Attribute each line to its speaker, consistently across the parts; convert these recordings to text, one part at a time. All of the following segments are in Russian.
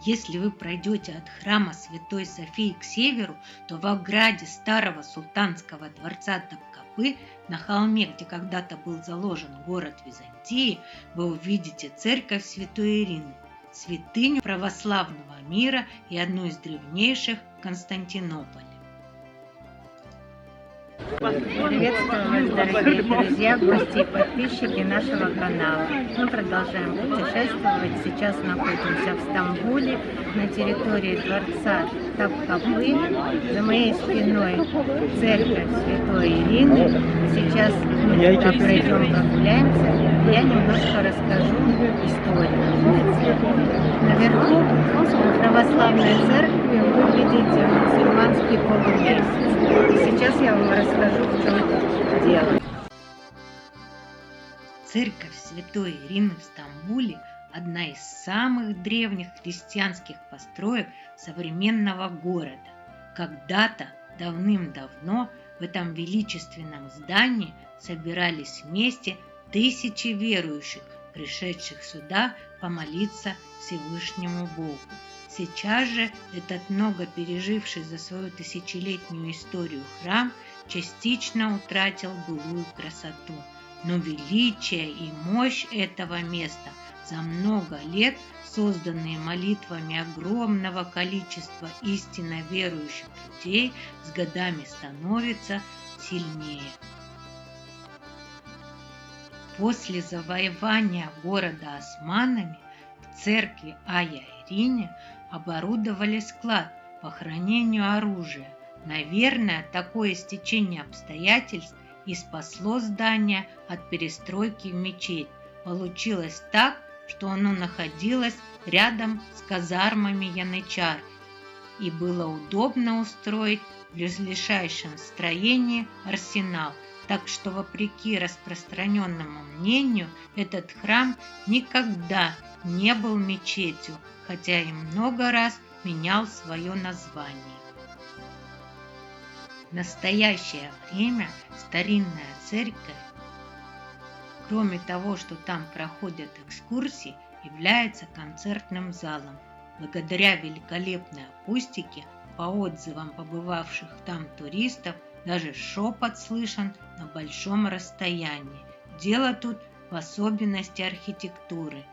Speaker 1: Если вы пройдете от храма Святой Софии к северу, то в ограде старого султанского дворца Топкапы, на холме, где когда-то был заложен город Византии, вы увидите церковь Святой Ирины, святыню православного мира и одну из древнейших в Константинополе.
Speaker 2: Приветствую вас, дорогие друзья, гости и подписчики нашего канала. Мы продолжаем путешествовать. Сейчас находимся в Стамбуле, на территории дворца Топкапы. За моей спиной церковь Святой Ирины. Сейчас мы туда пройдем, прогуляемся, и я немножко расскажу историю. Наверху православной церкви вы видите мусульманский полумесяц. И сейчас я вам расскажу, в чем тут дело.
Speaker 1: Церковь Святой Ирины в Стамбуле – одна из самых древних христианских построек современного города. Когда-то, давным-давно, в этом величественном здании собирались вместе тысячи верующих, пришедших сюда помолиться Всевышнему Богу. Сейчас же этот много переживший за свою тысячелетнюю историю храм частично утратил былую красоту. Но величие и мощь этого места, за много лет созданные молитвами огромного количества истинно верующих людей, с годами становится сильнее. После завоевания города османами в церкви Айя Ирине оборудовали склад по хранению оружия. Наверное, такое стечение обстоятельств и спасло здание от перестройки в мечеть. Получилось так, что оно находилось рядом с казармами янычар, и было удобно устроить в близлежащем строении арсенал. Так что, вопреки распространенному мнению, этот храм никогда не был мечетью, хотя и много раз менял свое название. В настоящее время старинная церковь, кроме того, что там проходят экскурсии, является концертным залом. Благодаря великолепной акустике, по отзывам побывавших там туристов, даже шепот слышен на большом расстоянии. Дело тут в особенности архитектуры.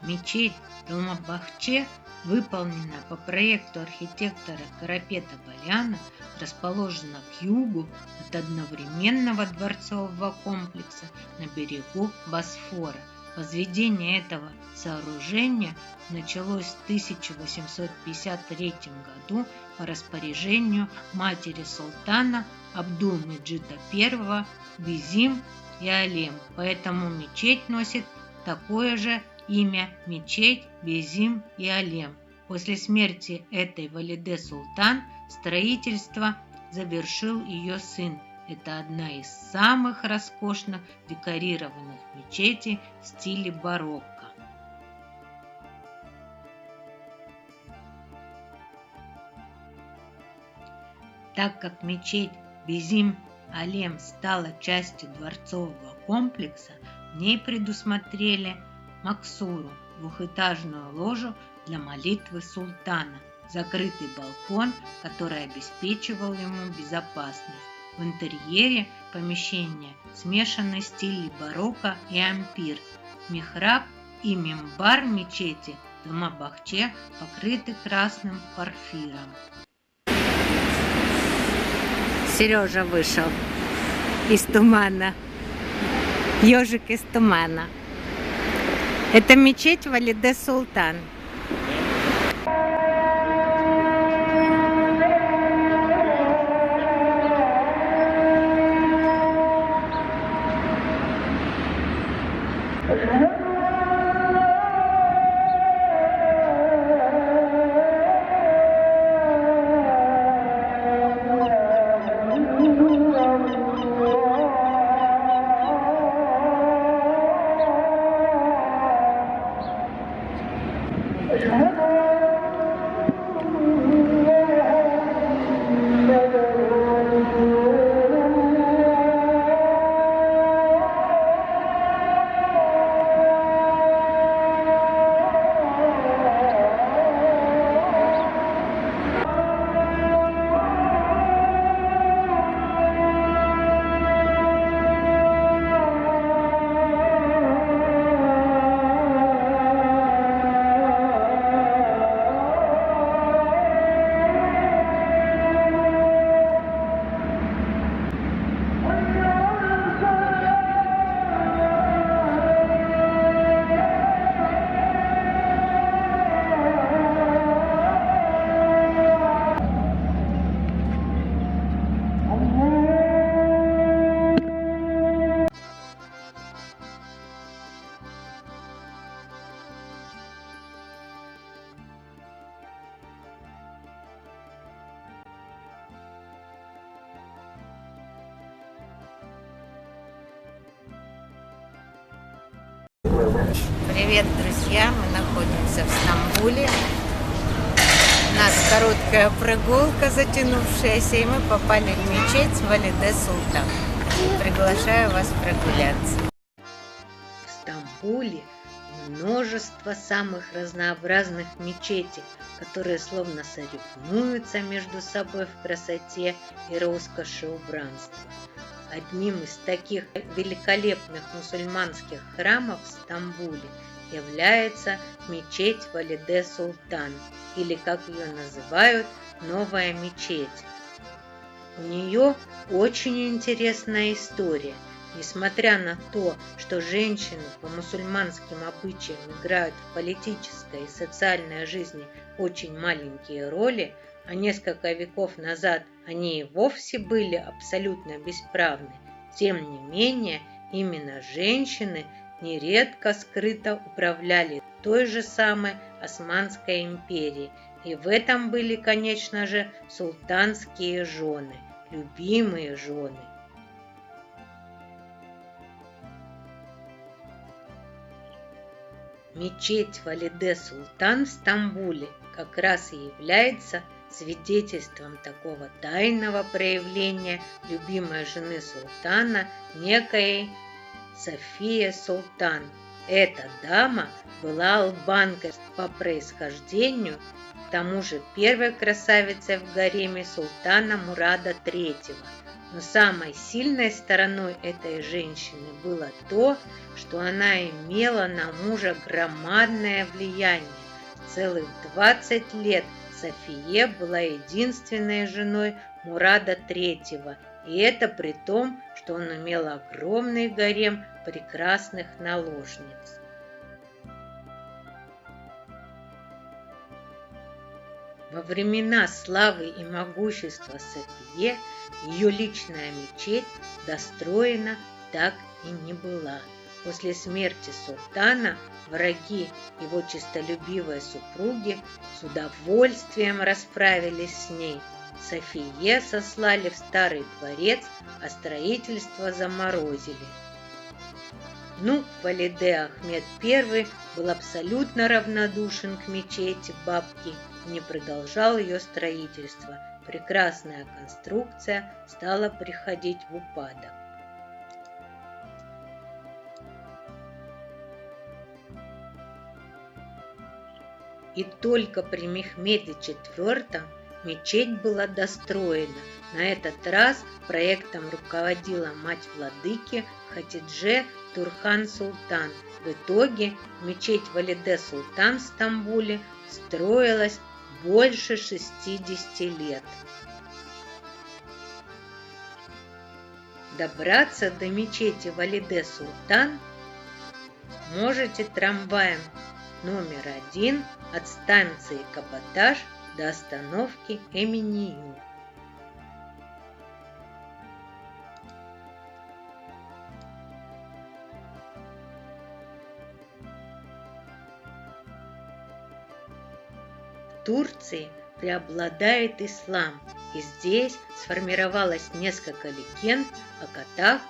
Speaker 1: Мечеть Долмабахче выполнена по проекту архитектора Карапета Баляна, расположена к югу от одновременного дворцового комплекса на берегу Босфора. Возведение этого сооружения началось в 1853 году по распоряжению матери султана Абдул-Меджида I Безим и Алем, поэтому мечеть носит такое же имя – мечеть Безим и Алем. После смерти этой Валиде Султан строительство завершил ее сын. Это одна из самых роскошных декорированных мечетей в стиле барокко. Так как мечеть Безим Алем стала частью дворцового комплекса, в ней предусмотрели максуру, двухэтажную ложу для молитвы султана, закрытый балкон, который обеспечивал ему безопасность. В интерьере помещения смешаны стили барокко и ампир. Михраб и мимбар мечети Долмабахче покрыты красным порфиром.
Speaker 2: Сережа вышел из тумана. Ежик из тумана. Это мечеть Валиде Султан. Привет, друзья! Мы находимся в Стамбуле. У нас короткая прогулка, затянувшаяся, и мы попали в мечеть Валиде Султан. Приглашаю вас прогуляться.
Speaker 1: В Стамбуле множество самых разнообразных мечетей, которые словно соревнуются между собой в красоте и роскоши убранства. Одним из таких великолепных мусульманских храмов в Стамбуле является мечеть Валиде Султан, или, как ее называют, Новая мечеть. У нее очень интересная история. Несмотря на то, что женщины по мусульманским обычаям играют в политической и социальной жизни очень маленькие роли, а несколько веков назад они и вовсе были абсолютно бесправны, тем не менее именно женщины нередко скрыто управляли той же самой Османской империей, и в этом были, конечно же, султанские жены, любимые жены. Мечеть Валиде Султан в Стамбуле как раз и является свидетельством такого тайного проявления любимой жены султана, некой София Султан. Эта дама была албанкой по происхождению, к тому же первой красавицей в гареме султана Мурада III. Но самой сильной стороной этой женщины было то, что она имела на мужа громадное влияние. Целых 20 лет София была единственной женой Мурада III, и это при том, что он имел огромный гарем прекрасных наложниц. Во времена славы и могущества Софии ее личная мечеть достроена так и не была. После смерти султана враги его честолюбивой супруги с удовольствием расправились с ней. Софие сослали в старый дворец, а строительство заморозили. Внук Валиде Ахмед I был абсолютно равнодушен к мечети бабки и не продолжал ее строительство. Прекрасная конструкция стала приходить в упадок. И только при Мехмеде IV мечеть была достроена. На этот раз проектом руководила мать владыки Хатидже Турхан Султан. В итоге мечеть Валиде Султан в Стамбуле строилась больше 60 лет. Добраться до мечети Валиде Султан можете трамваем номер 1 от станции Кабатаж до остановки Эминию. В Турции преобладает ислам, и здесь сформировалось несколько легенд о котах,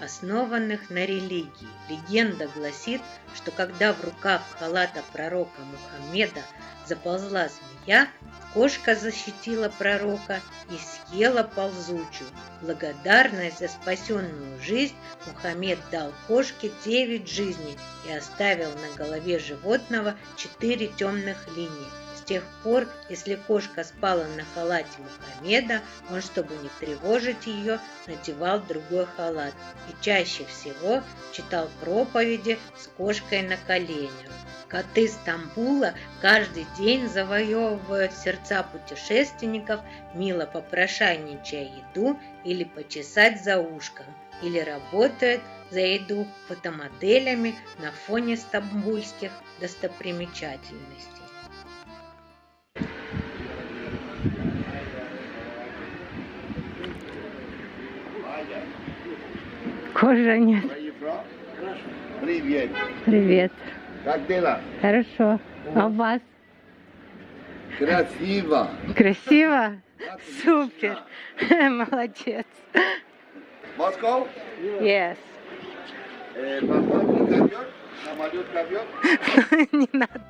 Speaker 1: основанных на религии. Легенда гласит, что когда в рукав халата пророка Мухаммеда заползла змея, кошка защитила пророка и съела ползучую. Благодарность за спасенную жизнь Мухаммед дал кошке 9 жизней и оставил на голове животного 4 темных линии. С тех пор, если кошка спала на халате Мухаммеда, он, чтобы не тревожить ее, надевал другой халат и чаще всего читал проповеди с кошкой на коленях. Коты Стамбула каждый день завоевывают сердца путешественников, мило попрошайничая еду или почесать за ушком, или работают за еду фотомоделями на фоне стамбульских достопримечательностей.
Speaker 3: Кожи нет.
Speaker 4: Привет.
Speaker 3: Привет.
Speaker 4: Как дела?
Speaker 3: Хорошо. А у вас?
Speaker 4: Красиво.
Speaker 3: Красиво? Супер. Молодец.
Speaker 4: Москва?
Speaker 3: Yes.
Speaker 4: Папа не идет? Самолет ковер?
Speaker 3: Не надо.